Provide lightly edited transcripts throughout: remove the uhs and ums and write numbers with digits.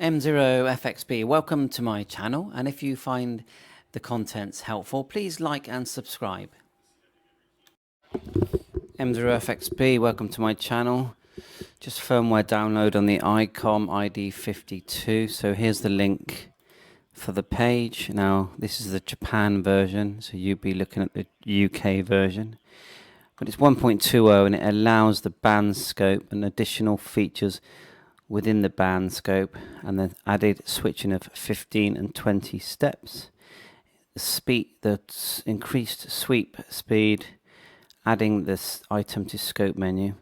M0FXB, welcome to my channel, and if you find the contents helpful, please like and subscribe. M0FXB, welcome to my channel. Just firmware download on the ICOM ID-52. So here's the link for the page. Now this is the Japan version, so you'll be looking at the UK version. But it's 1.20 and it allows the band scope and additional features within the band scope, and the added switching of 15 and 20 steps. The increased sweep speed, adding this item to scope menu.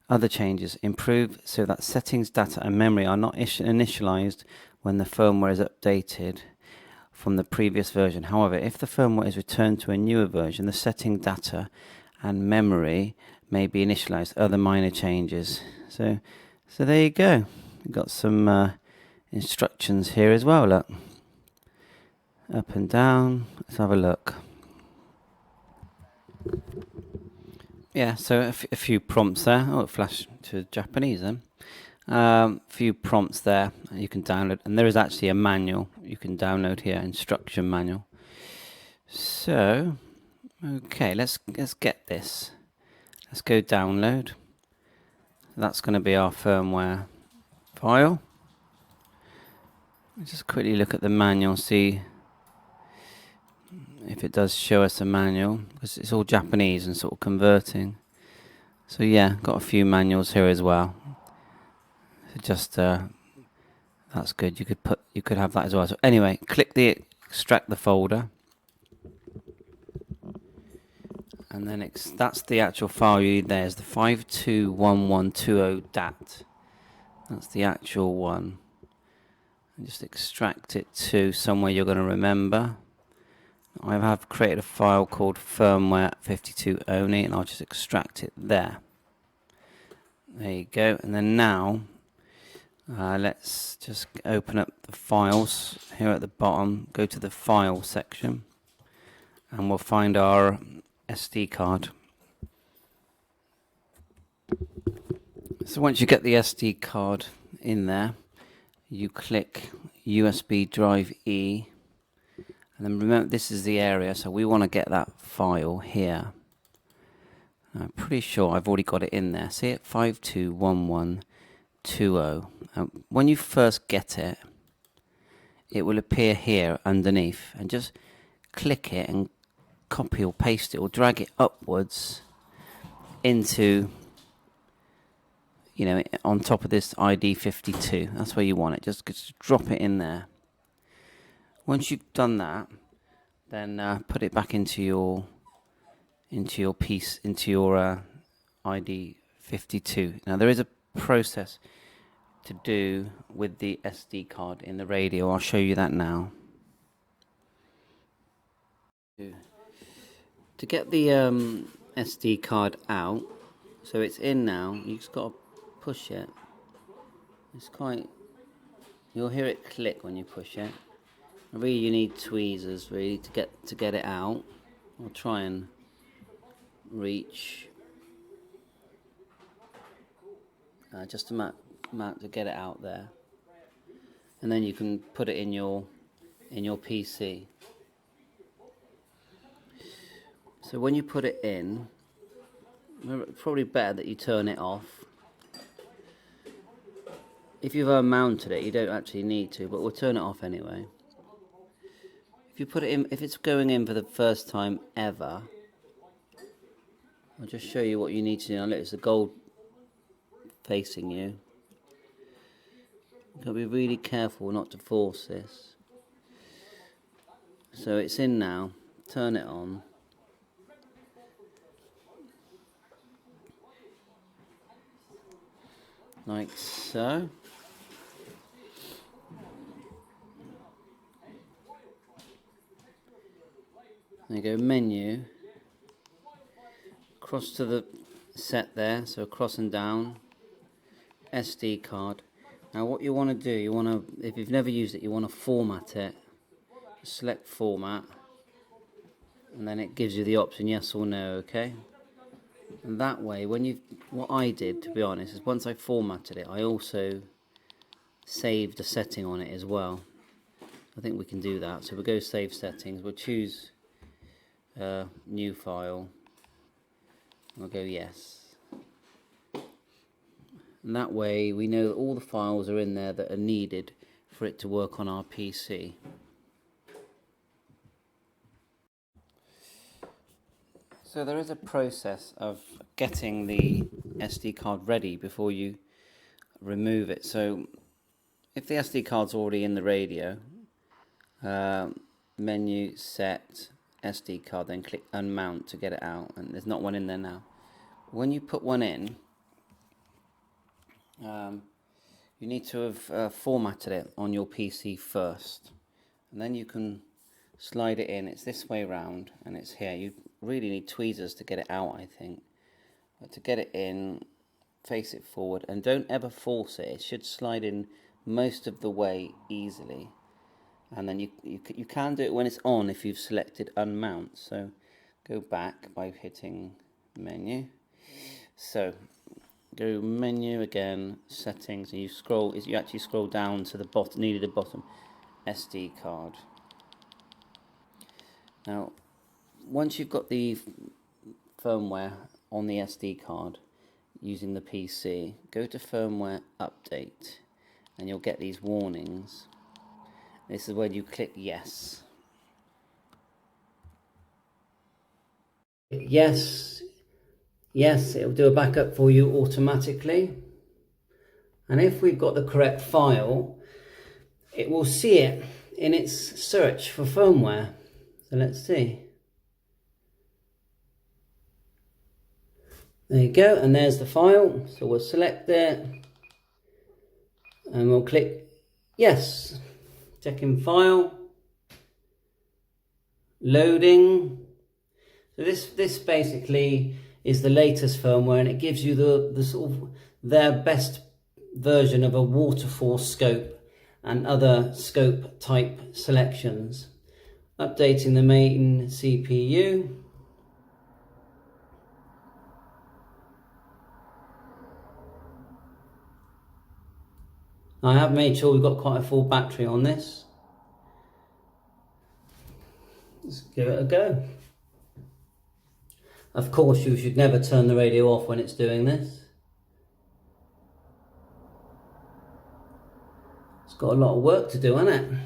Other changes: improve so that settings, data and memory are not initialized when the firmware is updated from the previous version. However, if the firmware is returned to a newer version, the setting, data and memory may be initialized. Other minor changes. So there you go. We've got some instructions here as well. Look, up and down. Let's have a look. Yeah, so a few prompts there. Oh, it flashed to Japanese then. A few prompts there you can download, and there is actually a manual you can download here, instruction manual. So, okay, let's get this. Let's go download. That's going to be our firmware file. Let's just quickly look at the manual, see if it does show us a manual, because it's all Japanese and sort of converting. So yeah, got a few manuals here as well. So just that's good. You could have that as well. So anyway, click the extract the folder, and then that's the actual file you need. There's the 521120 DAT. That's the actual one. And just extract it to somewhere you're going to remember. I have created a file called firmware 52 only, and I'll just extract it there. There you go. And then now let's just open up the files here at the bottom. Go to the file section, and we'll find our SD card. So once you get the SD card in there, you click USB drive E, and then remember this is the area, so we want to get that file here. I'm pretty sure I've already got it in there. See it? 521120. When you first get it, it will appear here underneath, and just click it and copy or paste it or drag it upwards into, on top of this ID-52. That's where you want it. Just drop it in there. Once you've done that, then put it back into your ID-52. Now there is a process to do with the SD card in the radio. I'll show you that now. To get the SD card out, so it's in now, you just got to push it. It's you'll hear it click when you push it. Really, you need tweezers really to get it out. I'll try and reach just amount to get it out there, and then you can put it in your PC. So when you put it in, it's probably better that you turn it off. If you've mounted it, you don't actually need to, but we'll turn it off anyway. If you put it in, if it's going in for the first time ever, I'll just show you what you need to do. Now look, it's the gold facing you. You've got to be really careful not to force this. So it's in now. Turn it on. Like so. There you go, menu. Across to the set there, so across and down. SD card. Now what you want to do, if you've never used it, you want to format it. Select format, and then it gives you the option yes or no, okay? And that way, what I did, to be honest, is once I formatted it, I also saved a setting on it as well. I think we can do that. So we'll go save settings, we'll choose new file, we'll go yes. And that way we know that all the files are in there that are needed for it to work on our PC. So there is a process of getting the SD card ready before you remove it. So if the SD card's already in the radio, menu, set, SD card, then click unmount to get it out, and there's not one in there now. When you put one in, you need to have formatted it on your PC first, and then you can slide it in. It's this way round and it's here. You really need tweezers to get it out, I think, but to get it in, face it forward and don't ever force it. It should slide in most of the way easily, and then you can do it when it's on if you've selected unmount. So go back by hitting menu, so go menu again, settings, and you actually scroll down to the bottom, nearly the bottom, SD card. Now once you've got the firmware on the SD card using the PC, go to firmware update and you'll get these warnings. This is when you click yes. Yes, it'll do a backup for you automatically. And if we've got the correct file, it will see it in its search for firmware. So let's see. There you go, and there's the file. So we'll select it and we'll click yes. Checking file, loading. So this basically is the latest firmware, and it gives you the sort of their best version of a waterfall scope and other scope type selections. Updating the main CPU. I have made sure we've got quite a full battery on this. Let's give it a go. Of course, you should never turn the radio off when it's doing this. It's got a lot of work to do, hasn't it?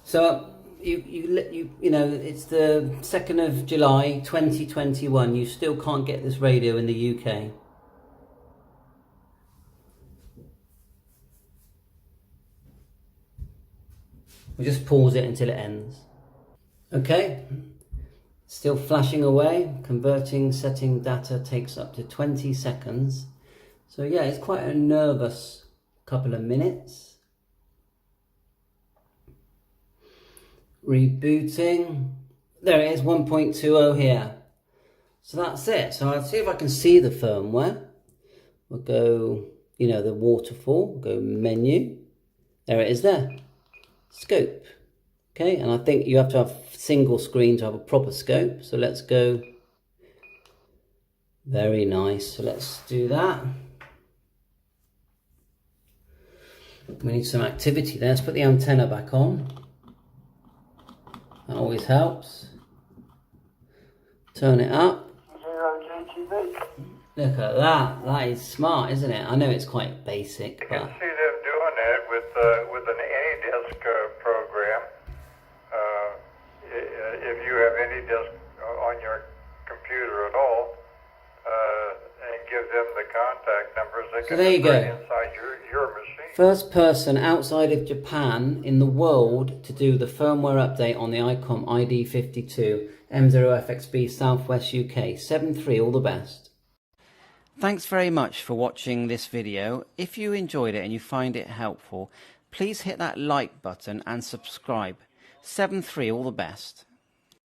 So you know, it's the 2nd of July 2021. You still can't get this radio in the UK. We'll just pause it until it ends. Okay, still flashing away. Converting setting data takes up to 20 seconds. So yeah, it's quite a nervous couple of minutes. Rebooting. There it is, 1.20 here. So that's it. So I'll see if I can see the firmware. We'll go, you know, the waterfall, go menu. There it is there. Scope. Okay, and I think you have to have single screen to have a proper scope. So let's go. Very nice. So let's do that. We need some activity there. Let's put the antenna back on. That always helps. Turn it up. 0 Look at that. That is smart, isn't it? I know it's quite basic, You but can see them doing it with an AnyDisk program. If you have AnyDisk on your computer at all, and give them the contact numbers, they so can there you put it go. inside your machine. First person outside of Japan in the world to do the firmware update on the ICOM ID-52 M0FXB Southwest UK. 7.3, all the best. Thanks very much for watching this video. If you enjoyed it and you find it helpful, please hit that like button and subscribe. 7.3, all the best.